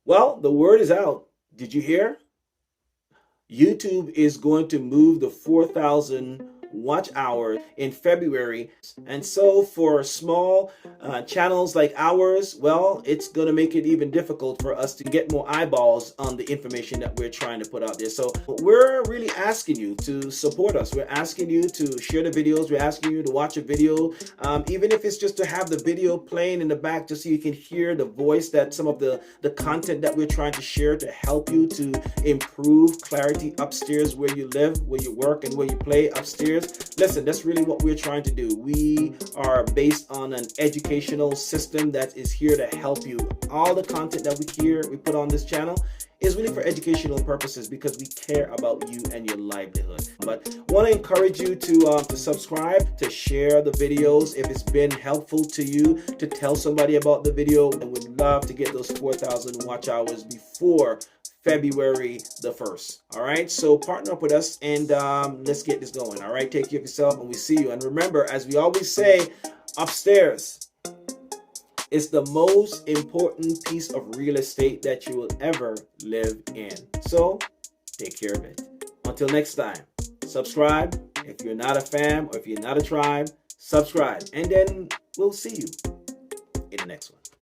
Well, the word is out. Did you hear? YouTube is going to move the 4,000 watch hours in February. And so for small channels like ours, well, it's going to make it even difficult for us to get more eyeballs on the information that we're trying to put out there. So we're really asking you to support us. We're asking you to share the videos. We're asking you to watch a video, even if it's just to have the video playing in the back just so you can hear the voice, that some of the content that we're trying to share to help you to improve clarity upstairs where you live, where you work, and where you play upstairs. Listen, that's really what we're trying to do. We are based on an educational system that is here to help you. All the content that we put on this channel is really for educational purposes because we care about you and your livelihood. But want to encourage you to subscribe, to share the videos if it's been helpful to you, to tell somebody about the video, and would love to get those 4,000 watch hours before February the 1st. All right, so partner up with us and let's get this going. All right, take care of yourself and we see you. And remember, as we always say, upstairs is the most important piece of real estate that you will ever live in. So take care of it. Until next time, subscribe. If you're not a fam or if you're not a tribe, subscribe. And then we'll see you in the next one.